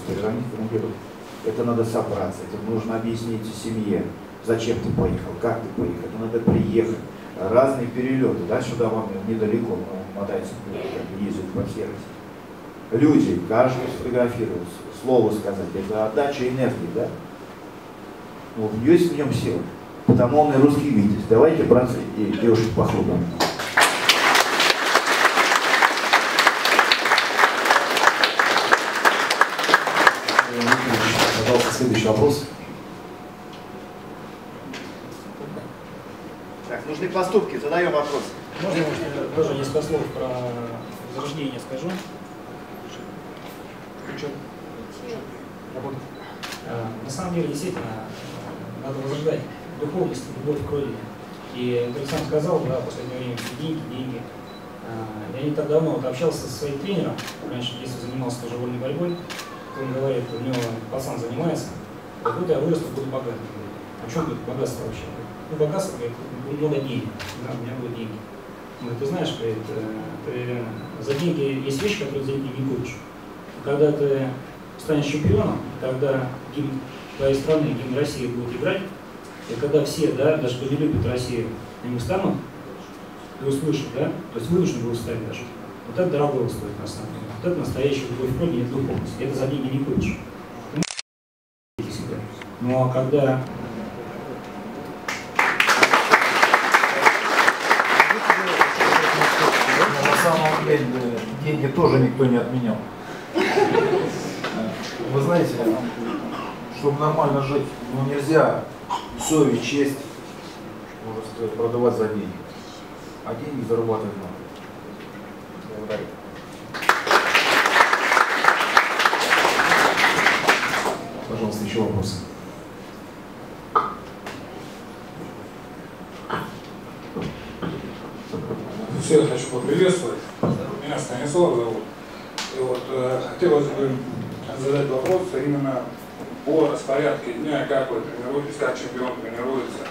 перезвонить ему говорю, это надо собраться, это нужно объяснить семье, зачем ты поехал, как ты поехал, это надо приехать. Разные перелеты, да, сюда вам недалеко, мотается, ездит по сервису. Люди, каждый сфотографировать, слово сказать, это отдача энергии, да? Вот, есть в нем сила. Потому он и русский витязь. Давайте, братцы и девушки, похлопаем. Пожалуйста, следующий вопрос. Так, нужны поступки, задаем вопрос. Можно тоже несколько слов про возрождение скажу? На самом деле, действительно, надо возрождать духовность, любовь к родине. И, как сам сказал, да, в последнее время деньги. Я не так давно общался со своим тренером, раньше в детстве занимался тоже вольной борьбой. Он говорит, у него пацан занимается, вот я вырасту, буду богатым. О чем будет богатство вообще? Ну, богатство, говорит, много денег, да, у меня будут деньги. Он говорит, ты знаешь, говорит, за деньги есть вещи, которые за деньги не купишь. Когда ты станешь чемпионом, когда гимн твоей страны, гимн России будет играть, и когда все, да, даже кто не любит Россию, они встанут и услышат, да, то есть вынуждены будут встать даже. Вот это дорого стоит на самом деле. Вот это настоящая любовь к родине, это духовность. Это за деньги не купишь. Ну а когда... На самом деле деньги тоже никто не отменял. Вы знаете, чтобы нормально жить, ну нельзя совесть, честь, можно сказать, продавать за деньги. А деньги зарабатывать надо. Благодарю. Пожалуйста, еще вопросы. Всех хочу поприветствовать. Меня Станислав зовут. И вот хотелось бы задать вопрос именно по распорядке дня, как вы тренируетесь, как чемпион тренируется,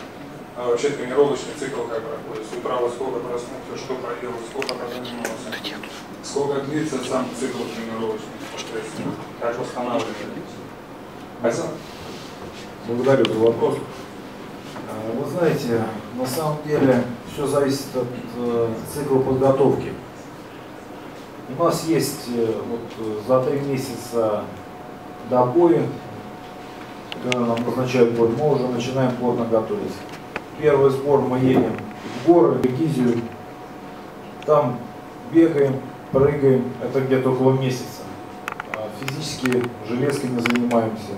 а вообще тренировочный цикл как проходит, с утра во сколько проснулся, что проделал, сколько позанимался, сколько длится сам цикл тренировочный, соответственно, как восстанавливается. Спасибо. Благодарю за вопрос. Вы знаете, на самом деле все зависит от цикла подготовки. У нас есть вот, за 3 месяца до боя, когда нам назначают бой, мы уже начинаем плотно готовиться. Первый сбор мы едем в горы, в Гизию, там бегаем, прыгаем, это где-то около месяца. Физически железками занимаемся,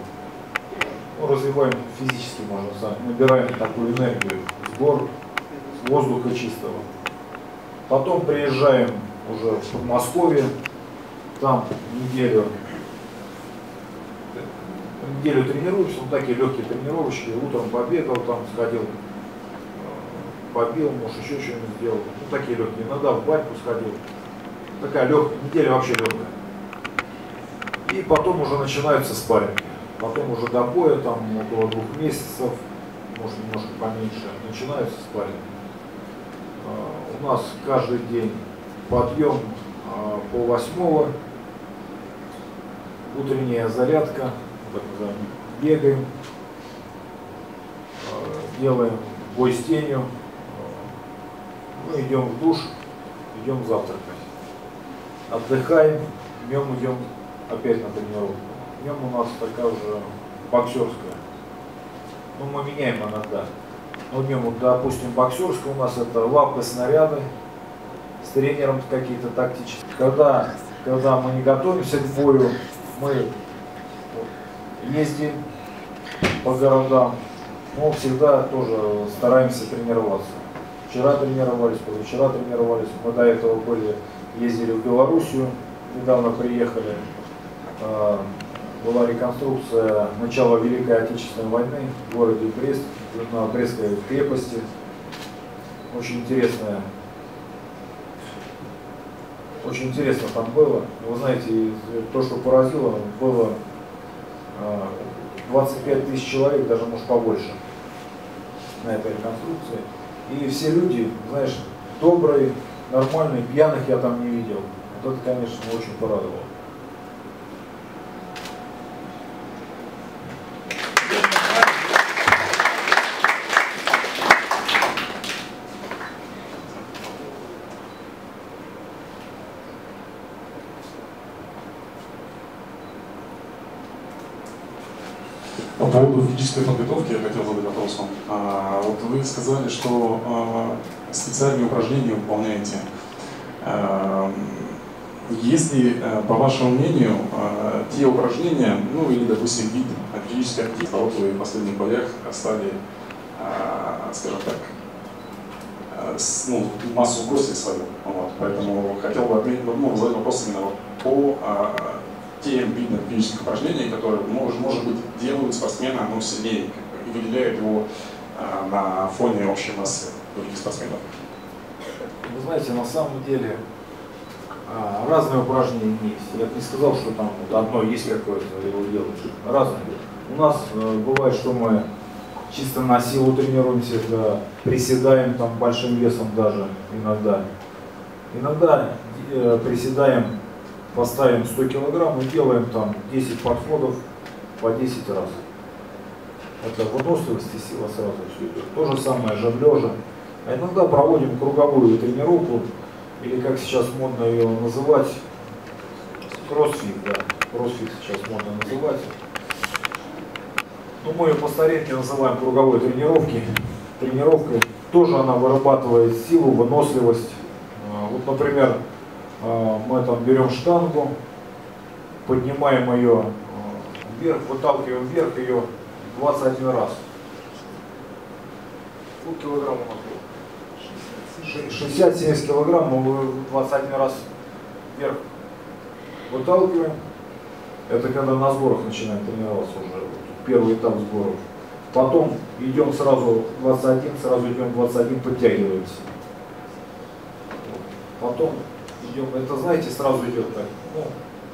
ну, развиваем физически, можно сказать, набираем такую энергию с гор, с воздуха чистого. Потом приезжаем уже в Подмосковье, там неделю тренируемся, вот такие легкие тренировочки, утром побегал, там сходил, побил, может еще что-нибудь сделал, ну такие легкие, иногда в баньку сходил, такая легкая, неделя вообще легкая. И потом уже начинаются спарринги, потом уже до боя, там около 2 месяцев, может немножко поменьше, начинаются спарринги. У нас каждый день подъем пол-8, утренняя зарядка, так называемая, бегаем, делаем бой с тенью, мы идем в душ, идем завтракать, отдыхаем, днем идем опять на тренировку. Днем у нас такая уже боксерская, ну мы меняем иногда. Ну, днем, вот, допустим, боксерская у нас это лапы, снаряды, с тренером какие-то тактические. Когда мы не готовимся к бою, мы ездим по городам, но всегда тоже стараемся тренироваться. Вчера тренировались, позавчера тренировались, мы до этого ездили в Белоруссию, недавно приехали. Была реконструкция начала Великой Отечественной войны в городе Брест, на Брестской крепости. Очень интересно там было. Вы знаете, то, что поразило, было 25 000 человек, даже может побольше, на этой реконструкции. И все люди, знаешь, добрые, нормальные, пьяных я там не видел. Вот это, конечно, очень порадовало. По поводу физической подготовки я хотел задать вопрос вам. Вот вы сказали, что специальные упражнения выполняете. Если, по вашему мнению, те упражнения, ну или, допустим, вид физической активности, вот вы в последних боях стали, скажем так, массу сбросили свою. Вот. Поэтому хотел бы задать вопрос именно по тем видам физических упражнений, которые, может быть, делают спортсмена сильнее и выделяют его на фоне общей массы других спортсменов. Вы знаете, на самом деле разные упражнения есть. Я бы не сказал, что там вот одно есть какое-то, его делаешь. Разные. У нас бывает, что мы чисто на силу тренируемся, приседаем там большим весом даже иногда. Иногда приседаем, поставим 100 килограмм и делаем там 10 подходов по 10 раз. Это выносливость и сила сразу все идет. То же самое жим лежа. А иногда проводим круговую тренировку, или как сейчас модно ее называть, кроссфит, да. Кроссфит сейчас модно называть. Но мы ее по-старинке называем круговой тренировкой. Тоже она вырабатывает силу, выносливость. Вот, например, мы там берем штангу, поднимаем ее вверх, выталкиваем вверх ее 21 раз. Сколько килограмм у нас было? 60-70 килограмм мы 21 раз вверх выталкиваем. Это когда на сборах начинаем тренироваться уже, первый этап сборов. Потом идем сразу 21, сразу идем 21, подтягиваемся. Потом идем, это знаете, сразу идет так. Ну,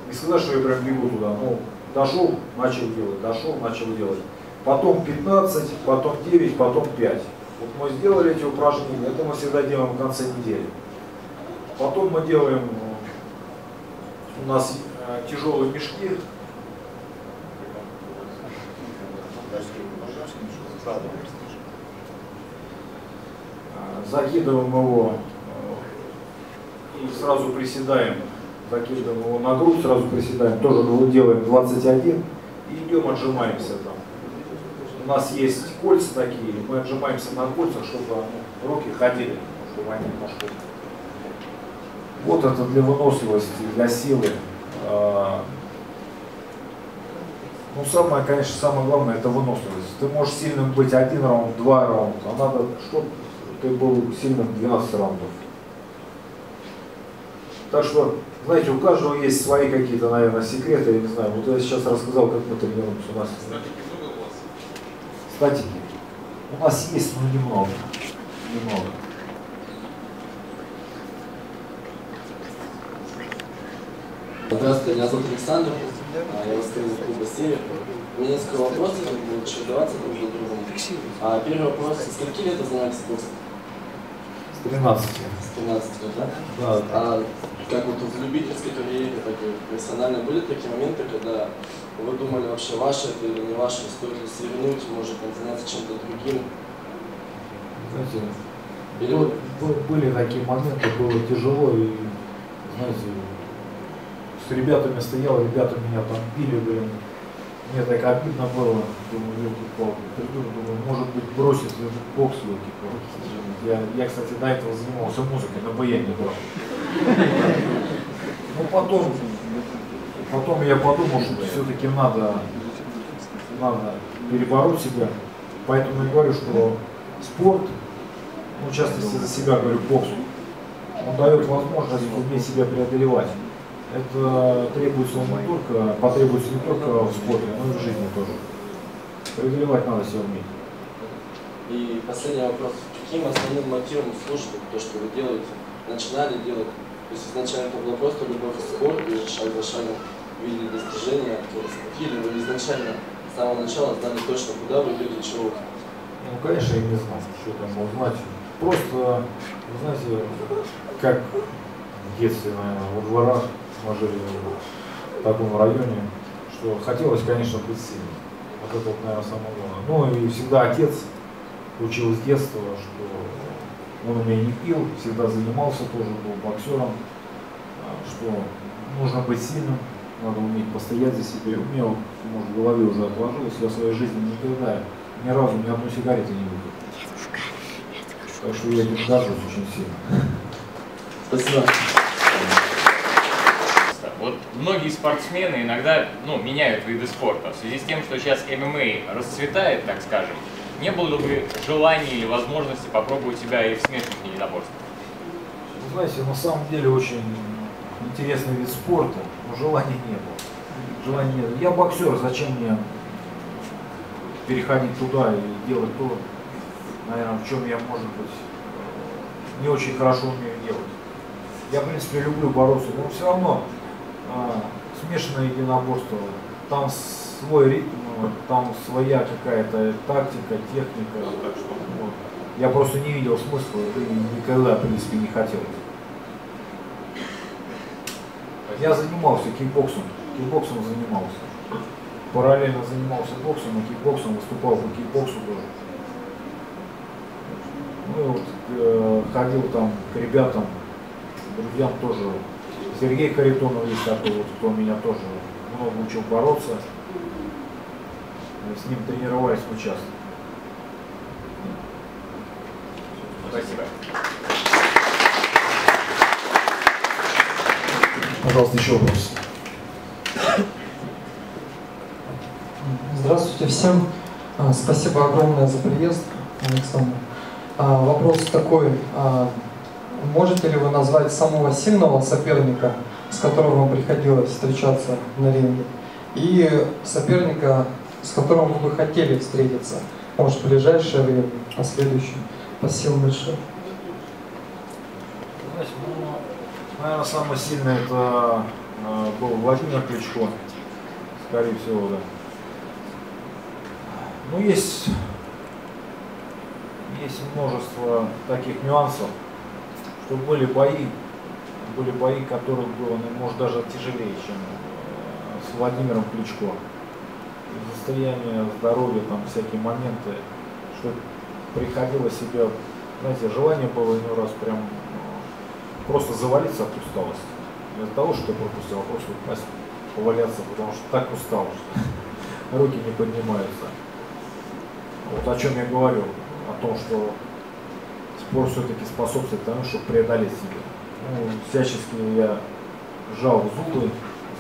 не сказать, что я прям бегу туда, ну, дошел, начал делать, дошел, начал делать. Потом 15, потом 9, потом 5. Вот мы сделали эти упражнения, это мы всегда делаем в конце недели. Потом мы делаем, у нас тяжелые мешки. Закидываем его и сразу приседаем. Закидываем его на грудь, сразу приседаем. Тоже делаем 21 и идем, отжимаемся там. У нас есть кольца такие, мы отжимаемся на кольцах, чтобы руки ходили, чтобы они немножко. Вот это для выносливости, для силы. Ну, самое главное, это выносливость. Ты можешь сильным быть 1 раунд, 2 раунда, а надо, чтобы ты был сильным 12 раундов. Так что, знаете, у каждого есть свои какие-то, наверное, секреты, я не знаю. Вот я сейчас рассказал, как мы тренируемся у нас. Статики. У нас есть, но немного. Здравствуйте, меня зовут Александр, я восстановил из клуба «Север». У меня несколько вопросов, будут чередоваться друг за другом. Первый вопрос, с скольки лет вы занимаетесь спортом? С 13. С 13 лет, да? Да. Как вот в любительской карьере, так и профессионально были такие моменты, когда вы думали вообще, ваше это или не ваше, стоит ли свернуть, может заняться чем-то другим? Знаете, были такие моменты, было тяжело, и, знаете, с ребятами стоял, ребята меня там били, блин. Мне так обидно было, думаю, елки-палки, думаю, может быть, бросить бокс, елки-палки. Я, кстати, до этого занимался музыкой, на баяне играл. Ну, потом я подумал, что все-таки надо перебороть себя. Поэтому я говорю, что спорт, ну, в частности, за себя говорю, бокс, он дает возможность уметь себя преодолевать. Это потребуется не только в спорте, но и в жизни тоже. Преодолевать надо себя уметь. И последний вопрос. Каким основным мотивом служит то, что вы делаете, начинали делать? То есть изначально это была просто любовь к спорту, и шаг за шагом видели достижения, или вы изначально с самого начала знали точно, куда вы идете, чего? Ну, конечно, я не знал, что там мог знать. Просто, вы знаете, как в детстве, наверное, во дворах мы жили в таком районе, что хотелось, конечно, быть сильным. Вот это, вот, наверное, самое главное. Ну и всегда отец учил с детства, что он у меня не пил, всегда занимался тоже, был боксером, что нужно быть сильным, надо уметь постоять за себя. У меня вот, может, в голове уже отложилось, я в своей жизни никогда, ни разу ни одной сигареты не выпил. Так что я этим горжусь очень сильно. Спасибо. Вот многие спортсмены иногда меняют виды спорта. В связи с тем, что сейчас ММА расцветает, так скажем, не было бы желания или возможности попробовать себя и в смешанных единоборствах? Вы знаете, на самом деле очень интересный вид спорта, но желания не было. Желания нет. Я боксер, зачем мне переходить туда и делать то, наверное, в чем я, может быть, не очень хорошо умею делать. Я, в принципе, люблю бороться, но все равно смешанное единоборство, там свой ритм, там своя какая-то тактика, техника. Так что, вот, я просто не видел смысла и никогда, в принципе, не хотел. Я занимался кикбоксом занимался. Параллельно занимался боксом, и кикбоксом, выступал по кикбоксу тоже. Ну и вот ходил там к ребятам, друзьям тоже. Сергей Харитонов есть такой, вот, кто меня тоже много учил бороться. С ним тренировались мы часто. Спасибо. Пожалуйста, еще вопрос. Здравствуйте всем. Спасибо огромное за приезд, Александр. Вопрос такой. Можете ли вы назвать самого сильного соперника, с которым вам приходилось встречаться на ринге, и соперника, с которым вы бы хотели встретиться, может, в ближайшее время, последующее? Спасибо большое. Знаете, наверное, самый сильный это был Владимир Кличко, скорее всего, да. Ну, есть множество таких нюансов, что были бои, которых было, может, даже тяжелее, чем с Владимиром Кличко. Состояние здоровья, там всякие моменты, что приходило себя, знаете, желание было иной раз прям просто завалиться от усталости. Не из-за того, что я пропустил, а просто упасть, поваляться, потому что так устал, что руки не поднимаются. Вот о чем я говорю, о том, что спорт все-таки способствует тому, чтобы преодолеть себя. Ну, всячески я сжал зубы,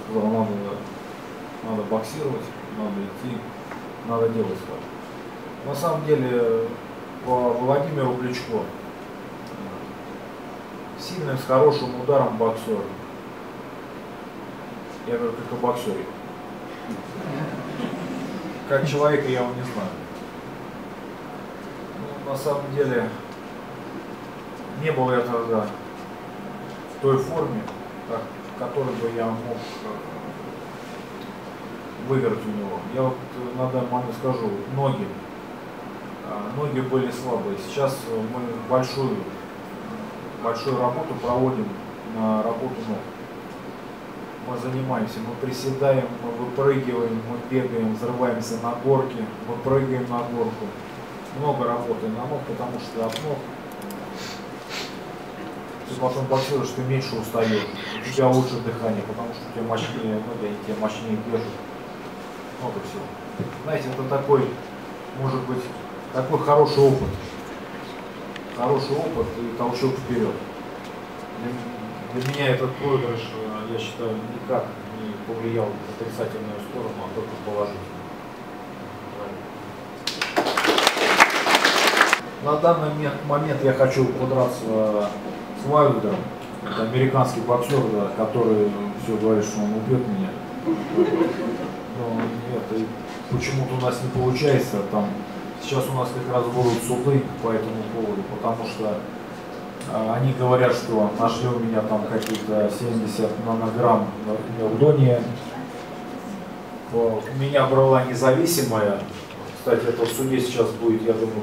сказал, надо боксировать, надо идти, надо делать это. На самом деле, по Владимиру Кличко, сильным, с хорошим ударом боксер. Я говорю, как о боксере. Как человека я его не знаю. Ну, на самом деле, не был я тогда в той форме, в которой бы я мог выиграть у него. Я вот на данный момент скажу, ноги были слабые. Сейчас мы большую работу проводим на работу ног. Мы занимаемся, мы приседаем, мы выпрыгиваем, мы бегаем, взрываемся на горке, мы прыгаем на горку. Много работаем на ног, потому что от ног ты потом боксируешь, ты меньше устаешь, у тебя лучше дыхание, потому что у тебя мощнее ноги, они тебя мощнее держат. Много всего. Знаете, это такой, может быть, такой хороший опыт. Хороший опыт и толчок вперед. Для меня этот проигрыш, я считаю, никак не повлиял в отрицательную сторону, а только положительно. На данный момент я хочу подраться с Вайлдером. Это американский боксер, да, который все говорит, что он убьет меня. Но нет, и почему-то у нас не получается. Там сейчас у нас как раз будут суды по этому поводу, потому что они говорят, что нашли у меня там какие-то 70 нанограмм в доне. У меня брала независимая. Кстати, это в суде сейчас будет, я думаю,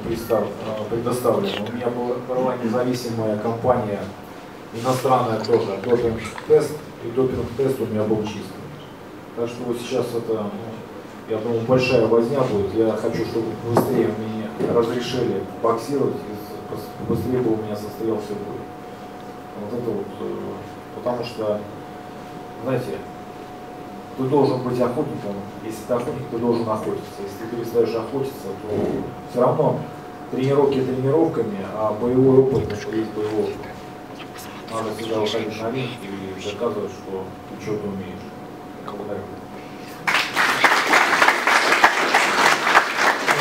предоставлено. У меня была независимая компания, иностранная тоже, допинг-тест, и допинг-тест у меня был чистый. Так что вот сейчас это, я думаю, большая возня будет. Я хочу, чтобы быстрее мне разрешили боксировать, и быстрее бы у меня состоялся бой. Вот это вот, потому что, знаете, ты должен быть охотником. Если ты охотник, ты должен охотиться. Если ты перестаешь охотиться, то все равно тренировки тренировками, а боевой опыт, это есть боевой опыт. Надо всегда выходить на ринг и доказывать, что ты что-то умеешь. Благодарю.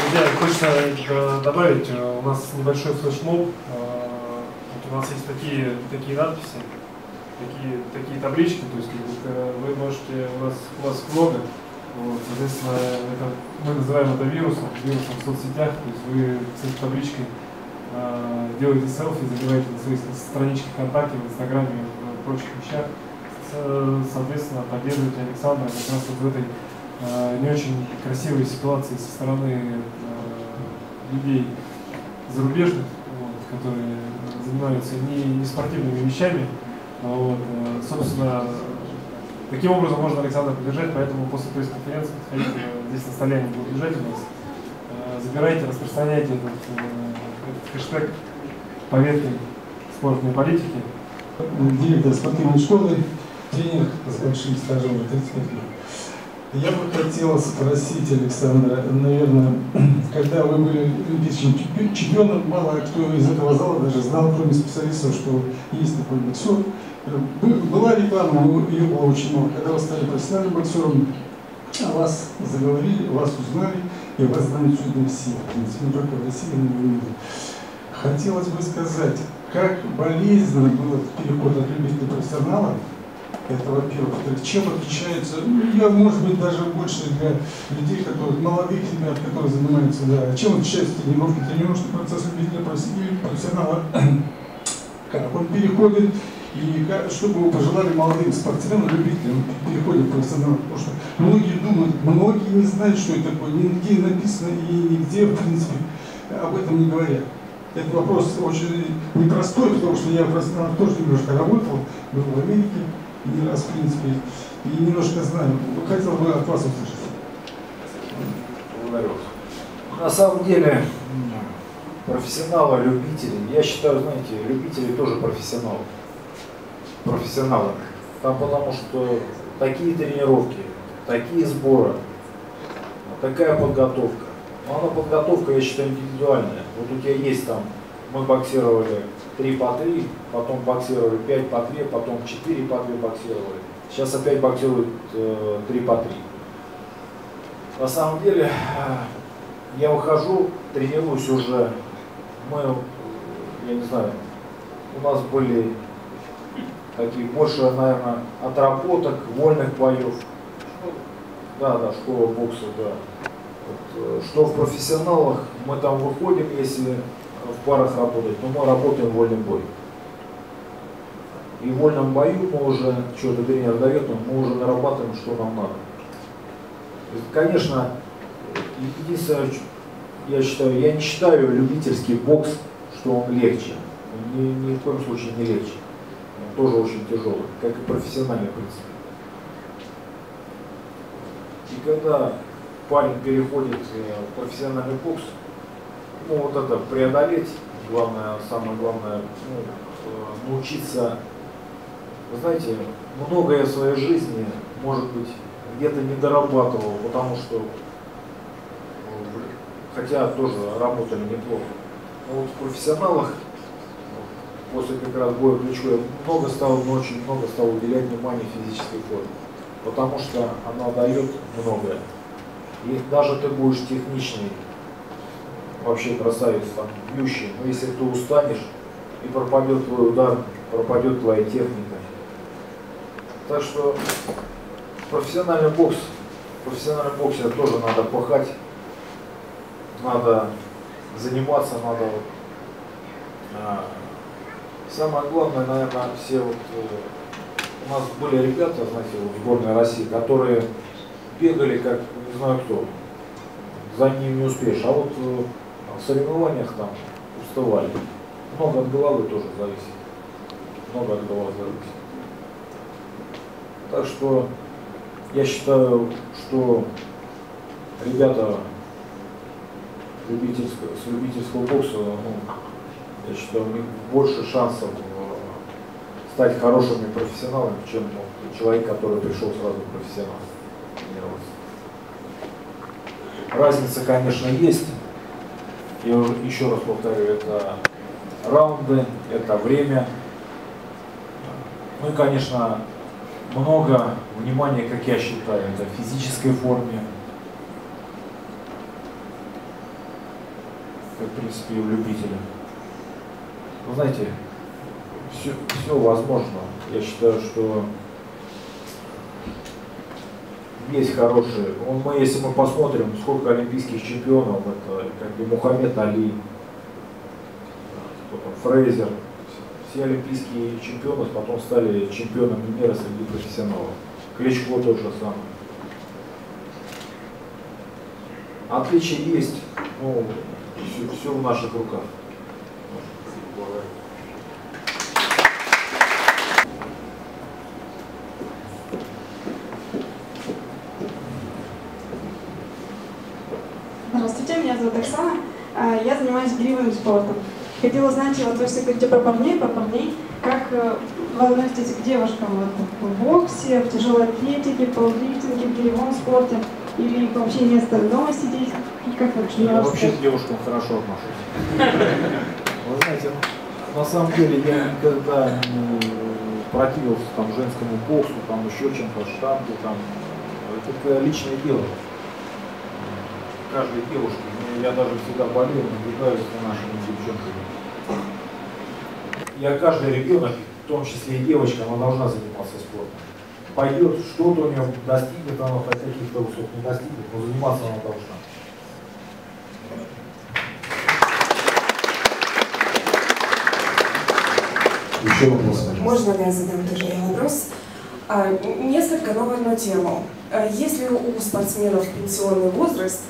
Друзья, хочется добавить, у нас небольшой флешмоб. Вот у нас есть такие надписи, такие таблички, то есть вы можете, у вас много, вот, соответственно, мы называем это вирусом в соцсетях, то есть вы с этой табличкой делаете селфи, забиваете на свои странички ВКонтакте, в Инстаграме, в прочих вещах, соответственно, поддерживаете Александра как раз вот в этой не очень красивой ситуации со стороны людей зарубежных, вот, которые занимаются не спортивными вещами. Вот, собственно, таким образом можно Александра поддержать, поэтому после пресс-конференции подходите, здесь на столе они будут лежать у нас. Забирайте, распространяйте этот хэштег «Поверьте спортивной политики». Директор спортивной школы, тренер с большим стажем 35 лет. Я бы хотел спросить Александра, наверное, когда вы были олимпийским чемпионом, мало кто из этого зала даже знал, кроме специалистов, что есть такой боксер. Была реклама, ее было очень много. Когда вы стали профессиональным боксером, о вас заговорили, вас узнали, и вас знают чуть все, в принципе, не только в России, но и в мире. Хотелось бы сказать, как болезненно был переход от любителя до профессионала. Это, во-первых. Чем отличается, я, может быть, даже больше для людей, молодых ребят, которые занимаются, да, чем отличается тренировочный процесс любителя профессионала, как он переходит, и что бы вы пожелали молодым спортсменам, любителям перехода в профессионала, потому что многие думают, многие не знают, что это такое, нигде написано и нигде, в принципе, об этом не говорят. Этот вопрос очень непростой, потому что я тоже немножко работал, был в Америке, не раз, в принципе, и немножко знаю. Хотел бы от вас услышать. Благодарю. На самом деле, профессионалы, любители, я считаю, знаете, любители тоже профессионалы. Профессионалы. Там потому что такие тренировки, такие сборы, такая подготовка. Но она подготовка, я считаю, индивидуальная. Вот у тебя есть там, мы боксировали 3 по 3, потом боксировали 5 по 2, потом 4 по 2 боксировали. Сейчас опять боксируют 3 по 3. На самом деле, я выхожу, тренируюсь уже, я не знаю, у нас были такие больше, наверное, отработок, вольных боев. Да, школа бокса, да. Вот, что в профессионалах, мы там выходим, если в парах работать, но мы работаем в вольном бою. И в вольном бою мы уже, что-то тренер дает, мы уже нарабатываем, что нам надо. Конечно, единственное, я не считаю любительский бокс, что он легче. Ни в коем случае не легче. Он тоже очень тяжелый, как и профессиональный, в принципе. И когда парень переходит в профессиональный бокс, вот это преодолеть, самое главное, научиться. Вы знаете, многое в своей жизни, может быть, где-то не дорабатывал, потому что, хотя тоже работали неплохо. Но вот в профессионалах, после как раз боя плечо, я очень много стал уделять внимание физической форме, потому что она дает многое. И даже ты будешь техничный, вообще красавец, там, бьющий, но если ты устанешь и пропадет твой удар, пропадет твоя техника. Так что профессиональный боксе тоже надо пахать, надо заниматься, надо. Самое главное, наверное, все у нас были ребята, знаете, в сборной России, которые бегали как не знаю кто, за ним не успеешь, а вот в соревнованиях там уставали. Много от головы тоже зависит. Много от головы зависит. Так что я считаю, что ребята с любительского бокса, я считаю, у них больше шансов стать хорошими профессионалами, чем человек, который пришел сразу в профессионал. тренироваться. Разница, конечно, есть. Я еще раз повторю, это раунды, это время. Ну и, конечно, много внимания, как я считаю, это в физической форме. Как, в принципе, и у любителя. Вы знаете, все возможно. Я считаю, что есть хорошие. Если мы посмотрим, сколько олимпийских чемпионов, это как бы Мухаммед Али, Фрейзер, все олимпийские чемпионы потом стали чемпионами мира среди профессионалов. Кличко тот же самый. Отличия есть, но все в наших руках. Здравствуйте, меня зовут Оксана. Я занимаюсь гиревым спортом. Хотела узнать, вот вы все говорите про парней, как вы относитесь к девушкам в боксе, в тяжелой атлетике, пауэрлифтинге, в гиревом спорте, или вообще вместо дома сидеть? Как вы Я вообще к девушкам хорошо отношусь. Вы знаете, на самом деле я никогда не противился там женскому боксу, там еще чем-то, штангу, там. Это личное дело. Каждой девушке. Я даже всегда болел, наблюдаюсь за нашими девчонками. каждый ребенок, в том числе и девочка, она должна заниматься спортом. Пойдет, что-то у нее достигнет, она каких-то высот не достигнет, но заниматься она должна. Еще вопрос. Можно я задам тоже вопрос? Несколько на одну тему. Есть ли у спортсменов пенсионный возраст?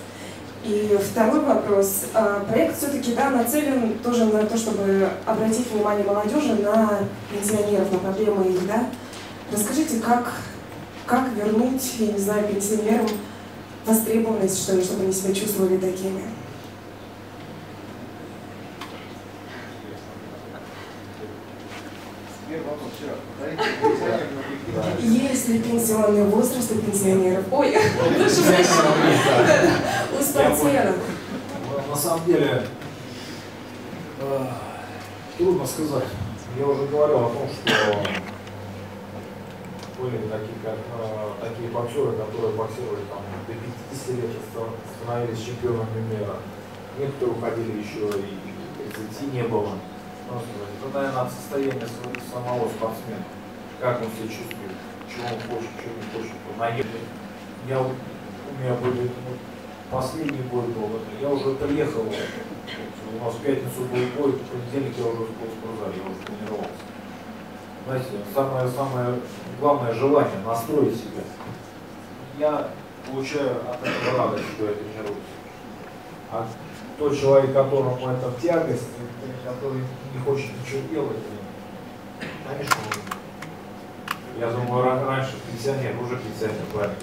И второй вопрос. Проект все-таки нацелен тоже на то, чтобы обратить внимание молодежи на пенсионеров, на проблемы их, да? Расскажите, как вернуть, я не знаю, пенсионерам востребованность, что ли, чтобы они себя чувствовали такими? Есть ли пенсионный возраст у пенсионеров? Ой, у спортсменов. На самом деле, трудно сказать. Я уже говорил о том, что были такие боксеры, которые боксировали там до 50 лет, становились чемпионами мира. Некоторые уходили еще и 30 не было. Это, наверное, от состояния самого спортсмена. Как он себя чувствует, чего он хочет, чего не хочет. У меня были последний бой был. Я уже приехал. У нас в пятницу был бой, в понедельник я уже был в спортзале, я уже тренировался. Знаете, самое главное желание настроить себя. Я получаю от этого радость, что я тренируюсь. А тот человек, которому это в тягость, который не хочет ничего делать, конечно, я думаю, раньше пенсионер, уже пенсионер, правильно,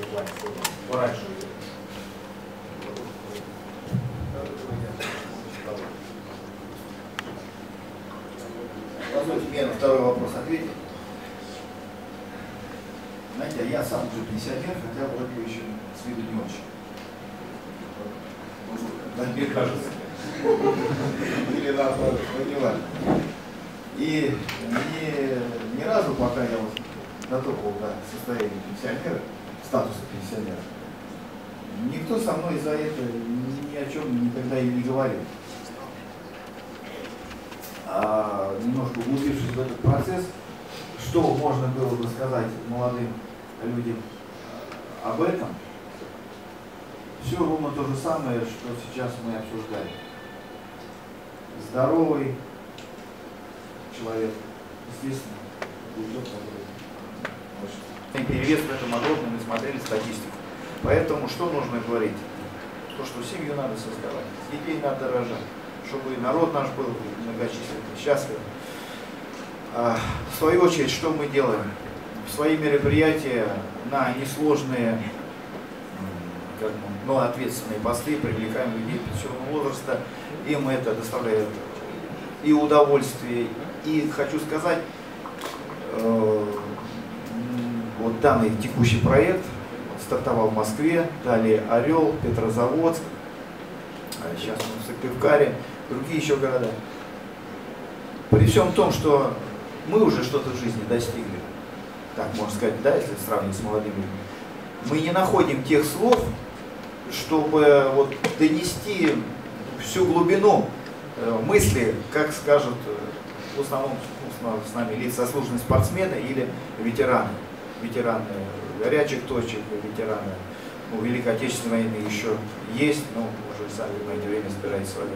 раньше. Позвольте мне на второй вопрос ответить. Знаете, я сам уже пенсионер, хотя вроде еще с виду не очень. Мне кажется. Или наоборот, не важно. И ни разу, пока я вот дотопал до состояния пенсионера, статуса пенсионера, никто со мной за это ни о чем никогда и не говорил. А немножко углубившись в этот процесс, что можно было бы сказать молодым людям об этом? Все ровно то же самое, что сейчас мы обсуждаем. Здоровый человек, естественно, уйдет перевес в этом огромном, мы смотрели статистику. Поэтому что нужно говорить? То, что семью надо создавать, детей надо рожать, чтобы народ наш был многочисленный, счастлив. В свою очередь, что мы делаем? Свои мероприятия на несложные, но ответственные посты, привлекаем людей пенсионного возраста, им это доставляет и удовольствие, и хочу сказать, вот данный текущий проект стартовал в Москве, далее Орел, Петрозаводск, сейчас он в Сыктывкаре, другие еще города. При всем том, что мы уже что-то в жизни достигли, так можно сказать, да, если сравнить с молодыми людьми, мы не находим тех слов, чтобы вот донести всю глубину мысли, как скажут в основном с нами лица заслуженные спортсмены или ветераны. Ветераны горячих точек, ветераны Великой Отечественной войны еще есть, но уже сами понимаете, время собирается свое.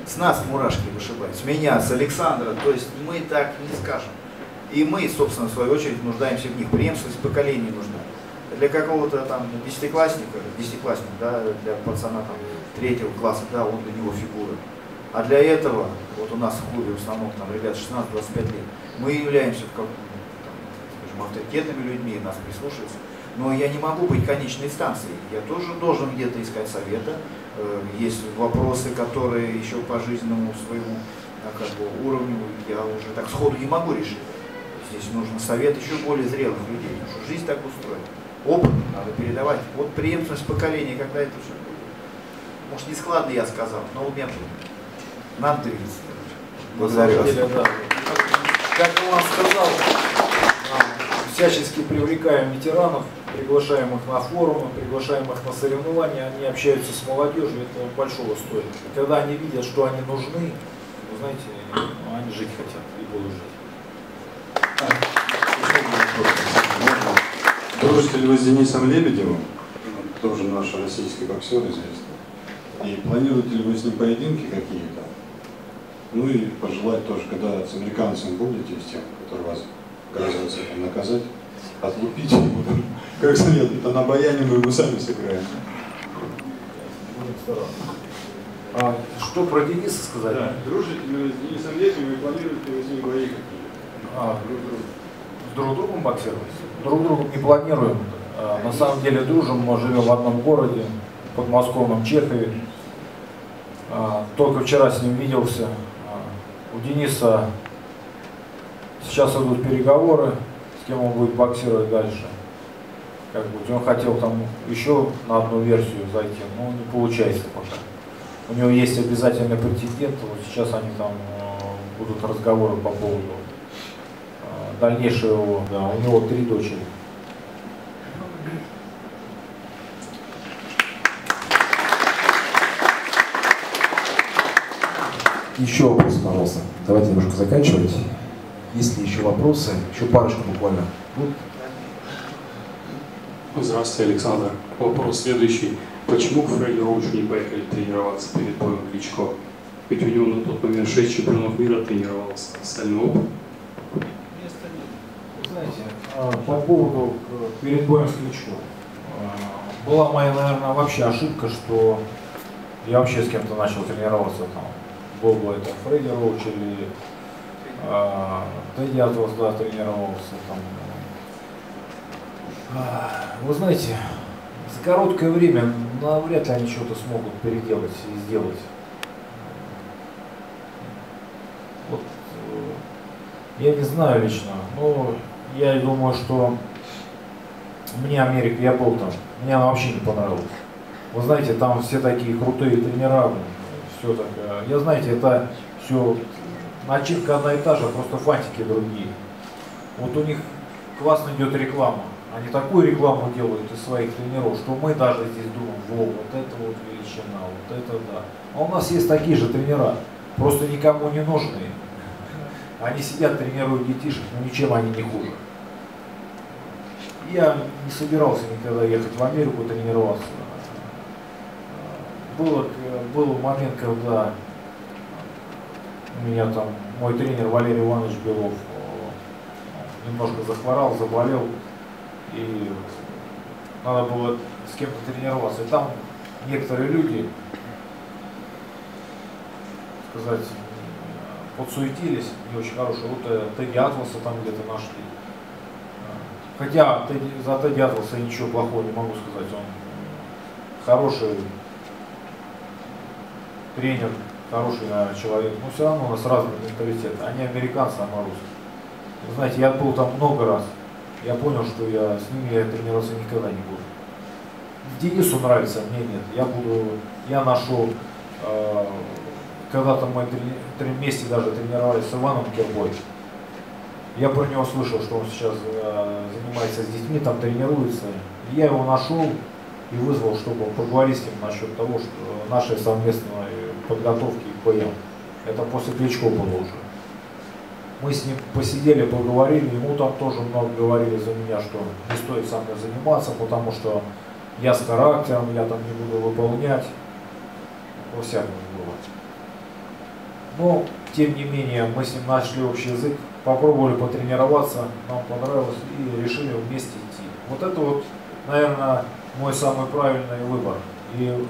С нас мурашки вышибают, с меня, с Александра, то есть мы так не скажем. И мы, собственно, в свою очередь, нуждаемся в них, преемственность поколений нужна. Для какого-то там десятиклассника, да, для пацана там 3-го класса, да, он для него фигура. А для этого, вот у нас в клубе в основном там ребят 16-25 лет, мы являемся авторитетными людьми, нас прислушиваются. Но я не могу быть конечной станцией. Я тоже должен где-то искать совета. Есть вопросы, которые еще по жизненному своему уровню я уже так сходу не могу решить. Здесь нужен совет еще более зрелых людей, потому что жизнь так устроена. Опыт надо передавать. Вот преемственность поколения, когда это все будет. Может, не складно я сказал, но у меня надо двигаться. Благодарю вас. Да. Как я вам сказал, всячески привлекаем ветеранов, приглашаем их на форумы, приглашаем их на соревнования, они общаются с молодежью, это большого стоит. И когда они видят, что они нужны, вы знаете, они жить хотят и будут жить. Дружите ли вы с Денисом Лебедевым, тоже наш российский боксер известный, и планируете ли вы с ним поединки какие-то? Ну и пожелать тоже, когда с американцем будете, с тем, который вас грозится наказать, отлупить его, как следует, а на баяне мы сами сыграем. Что про Дениса сказать? Да, дружите ли вы с Денисом Лебедевым и планируете ли вы с ним бои какие-то? С друг другом боксировать? Друг другом не планируем. На самом деле дружим, мы живем в одном городе, в подмосковном Чехове. Только вчера с ним виделся. У Дениса сейчас идут переговоры, с кем он будет боксировать дальше. Как бы, он хотел там еще на одну версию зайти, но не получается пока. У него есть обязательный претендент, вот сейчас они там будут разговоры по поводу дальнейшего, да, у него 3 дочери. Еще вопросы, пожалуйста. Давайте немножко заканчивать. Есть ли еще вопросы? Еще парочку буквально. Здравствуйте, Александр. Вопрос следующий. Почему к Фредди Роучу не поехали тренироваться перед боем Кличко? Ведь у него на тот момент 6 чемпионов мира тренировался. Остальной опыт. Знаете, по поводу перед боем с Кличко. Была моя, наверное, вообще ошибка, что я вообще с кем-то начал тренироваться там. Был бы это Фредди Роуч или Тедди Атлас, да, тренировался там. Вы знаете, за короткое время навряд ли они что-то смогут переделать и сделать. Вот, я не знаю лично, но я думаю, что мне Америка, я был там, мне она вообще не понравилась. Вы знаете, там все такие крутые тренера, все так. Я, знаете, это все начинка одна и та же, просто фантики другие. Вот у них классно идет реклама. Они такую рекламу делают из своих тренеров, что мы даже здесь думаем, во, вот это вот величина, вот это да. А у нас есть такие же тренера, просто никому не нужные. Они сидят, тренируют детишек, но ничем они не хуже. Я не собирался никогда ехать в Америку тренироваться. Был момент, когда у меня там мой тренер Валерий Иванович Белов немножко захворал, заболел, и надо было с кем-то тренироваться. И там некоторые люди, сказать, подсуетились, не очень хорошие. Вот Тедди Атласа там где-то нашли. Хотя за Тедди Атласа я ничего плохого не могу сказать. Он хороший тренер, хороший, наверное, человек. Но все равно у нас разный менталитет. Они американцы, а мы русские. Вы знаете, я был там много раз. Я понял, что я с ними тренироваться никогда не буду. Денису нравится, мне нет. Я нашел, когда-то мы вместе даже тренировались с Иваном Кирбой. Я про него слышал, что он сейчас занимается с детьми, там тренируется. Я его нашел и вызвал, чтобы поговорить с ним насчет того, что нашей совместной подготовки к боям. Это после Кличко было уже. Мы с ним посидели, поговорили, ему там тоже много говорили за меня, что не стоит со мной заниматься, потому что я с характером, я там не буду выполнять. Во всяком было. Но, тем не менее, мы с ним нашли общий язык, попробовали потренироваться, нам понравилось и решили вместе идти. Вот это вот, наверное, мой самый правильный выбор. И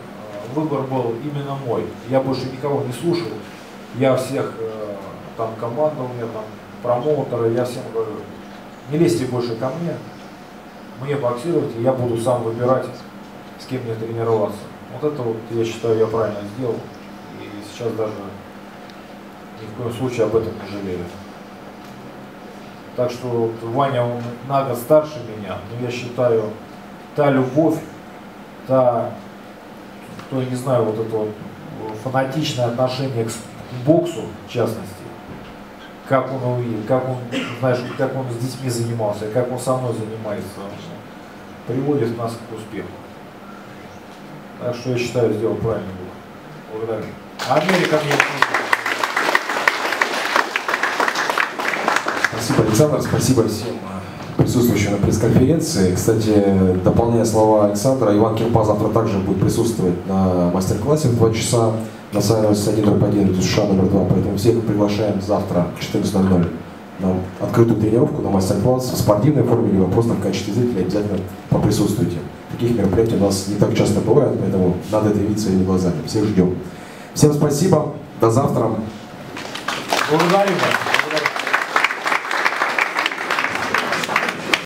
выбор был именно мой. Я больше никого не слушал. Я всех, там команда у меня, там промоутеры, я всем говорю, не лезьте больше ко мне боксировать, и я буду сам выбирать, с кем мне тренироваться. Вот это вот, я считаю, я правильно сделал. И сейчас даже ни в коем случае об этом не жалею. Так что вот, Ваня, он на год старше меня, но я считаю, та любовь, то, я не знаю, вот это вот фанатичное отношение к боксу, в частности, как он увидел, как он, знаешь, как он с детьми занимался, как он со мной занимается, приводит нас к успеху. Так что я считаю, сделал правильно. Благодарю. Америка мне... Спасибо, Александр, спасибо всем присутствующим на пресс-конференции. Кстати, дополняя слова Александра, Иван Кирпа завтра также будет присутствовать на мастер-классе в 2 часа на Савиной 1/1, США номер 2. Поэтому всех приглашаем завтра в 14:00 на открытую тренировку, на мастер-класс в спортивной форме, либо просто в качестве зрителя обязательно поприсутствуйте. Таких мероприятий у нас не так часто бывает, поэтому надо это видеть своими глазами. Всех ждем. Всем спасибо, до завтра. Благодарю вас.